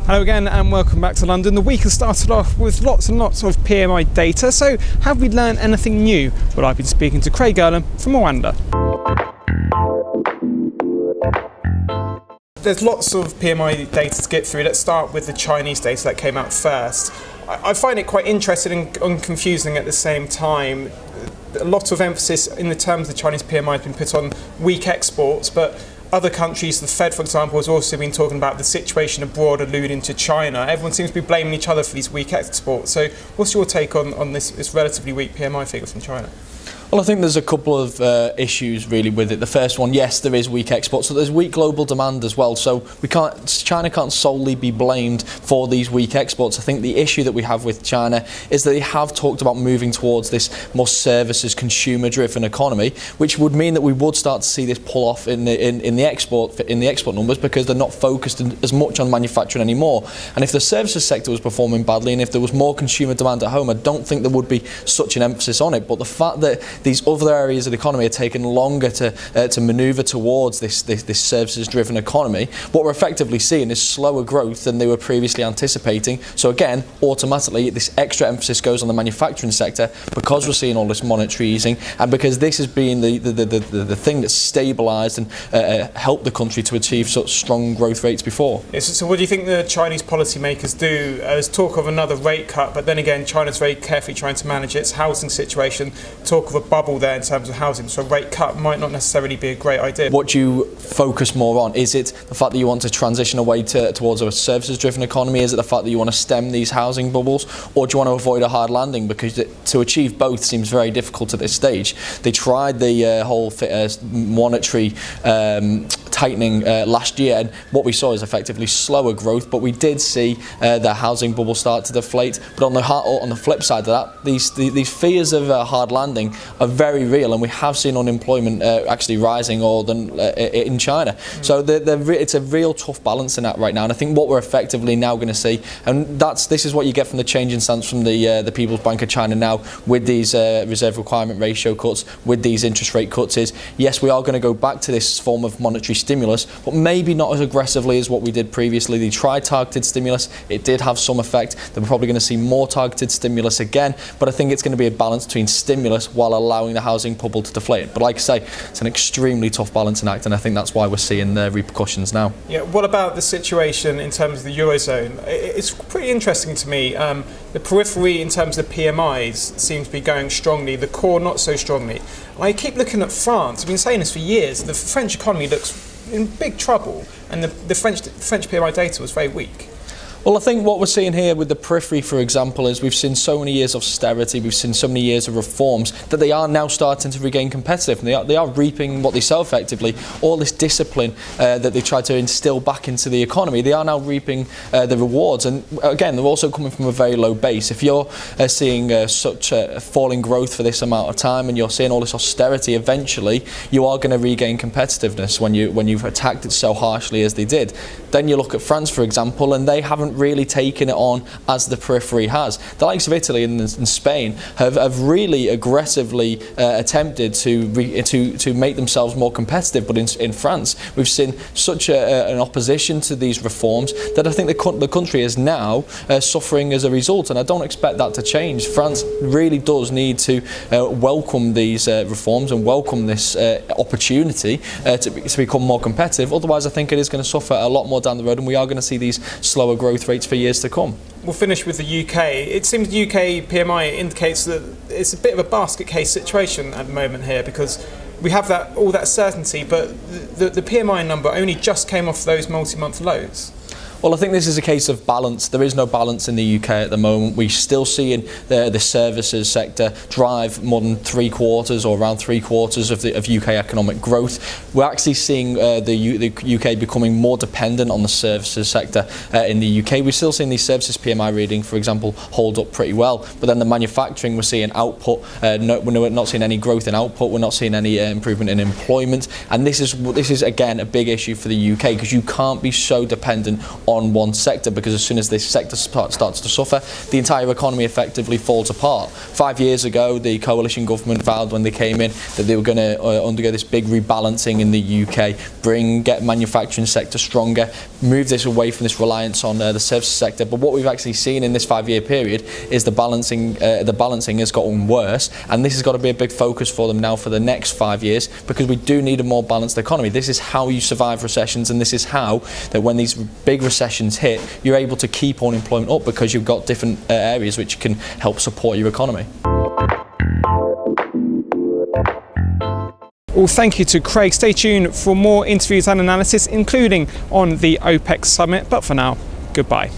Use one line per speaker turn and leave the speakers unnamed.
Hello again and welcome back to London. The week has started off with lots and lots of PMI data, so have we learned anything new? Well, I've been speaking to Craig Erlam from Oanda. There's lots of PMI data to get through. Let's start with the Chinese data that came out first. I find it quite interesting and confusing at the same time. A lot of emphasis in the terms of the Chinese PMI has been put on weak exports, but other countries, the Fed for example, has also been talking about the situation abroad, alluding to China. Everyone seems to be blaming each other for these weak exports. So what's your take on this relatively weak PMI figure from China?
Well, I think there's a couple of issues really with it. The first one, yes, there is weak exports, so there's weak global demand as well. So China can't solely be blamed for these weak exports. I think the issue that we have with China is that they have talked about moving towards this more services, consumer-driven economy, which would mean that we would start to see this pull off in the export numbers because they're not focused as much on manufacturing anymore. And if the services sector was performing badly and if there was more consumer demand at home, I don't think there would be such an emphasis on it. But the fact that these other areas of the economy are taking longer to manoeuvre towards this services-driven economy, what we're effectively seeing is slower growth than they were previously anticipating. So again, automatically, this extra emphasis goes on the manufacturing sector because we're seeing all this monetary easing and because this has been the thing that's stabilised and helped the country to achieve such strong growth rates before.
So what do you think the Chinese policymakers do? There's talk of another rate cut, but then again, China's very carefully trying to manage its housing situation. Talk of a bubble there in terms of housing, so a rate cut might not necessarily be a great idea.
What do you focus more on? Is it the fact that you want to transition away towards a services-driven economy? Is it the fact that you want to stem these housing bubbles? Or do you want to avoid a hard landing? Because to achieve both seems very difficult at this stage. They tried the whole monetary tightening last year, and what we saw is effectively slower growth, but we did see the housing bubble start to deflate. But on the flip side of that, these fears of a hard landing are very real, and we have seen unemployment actually rising in China. So it's a real tough balancing act right now, and I think what we're effectively now going to see, and this is what you get from the change in stance from the People's Bank of China now with these reserve requirement ratio cuts, with these interest rate cuts, is yes, we are going to go back to this form of monetary stimulus, but maybe not as aggressively as what we did previously. They tried targeted stimulus, it did have some effect. They're probably going to see more targeted stimulus again, but I think it's going to be a balance between stimulus while allowing the housing bubble to deflate. But like I say, it's an extremely tough balancing act, and I think that's why we're seeing the repercussions now.
Yeah. What about the situation in terms of the Eurozone? It's pretty interesting to me. The periphery in terms of PMIs seems to be going strongly, the core not so strongly. I keep looking at France. I've been saying this for years. The French economy looks in big trouble, and the French PMI data was very weak.
Well, I think what we're seeing here with the periphery, for example, is we've seen so many years of austerity, we've seen so many years of reforms that they are now starting to regain competitiveness. They are reaping what they sow effectively. All this discipline that they tried to instill back into the economy, they are now reaping the rewards. And again, they're also coming from a very low base. If you're seeing such falling growth for this amount of time and you're seeing all this austerity, eventually you are going to regain competitiveness when you've attacked it so harshly as they did. Then you look at France, for example, and they haven't really taken it on as the periphery has. The likes of Italy and Spain have really aggressively attempted to make themselves more competitive, but in France we've seen such an opposition to these reforms that I think the country is now suffering as a result, and I don't expect that to change. France really does need to welcome these reforms and welcome this opportunity to become more competitive. Otherwise, I think it is going to suffer a lot more down the road, and we are going to see these slower growth rates for years to come.
We'll finish with the UK. It seems the UK PMI indicates that it's a bit of a basket case situation at the moment here, because we have all that certainty, but the PMI number only just came off those multi-month lows.
Well, I think this is a case of balance. There is no balance in the UK at the moment. We're still seeing the services sector drive more than three-quarters or around three-quarters of UK economic growth. We're actually seeing the UK becoming more dependent on the services sector in the UK. We're still seeing these services PMI reading, for example, hold up pretty well. But then the manufacturing, we're seeing output. We're not seeing any growth in output. We're not seeing any improvement in employment. And this is again a big issue for the UK, because you can't be so dependent on one sector, because as soon as this sector starts to suffer, the entire economy effectively falls apart. 5 years ago, the coalition government vowed when they came in that they were going to undergo this big rebalancing in the UK, get manufacturing sector stronger, move this away from this reliance on the services sector. But what we've actually seen in this 5-year period is the balancing has gotten worse, and this has got to be a big focus for them now for the next 5 years, because we do need a more balanced economy. This is how you survive recessions, and this is how that when these big recessions hit, you're able to keep unemployment up, because you've got different areas which can help support your economy.
Well, thank you to Craig. Stay tuned for more interviews and analysis, including on the OPEC summit. But for now, goodbye.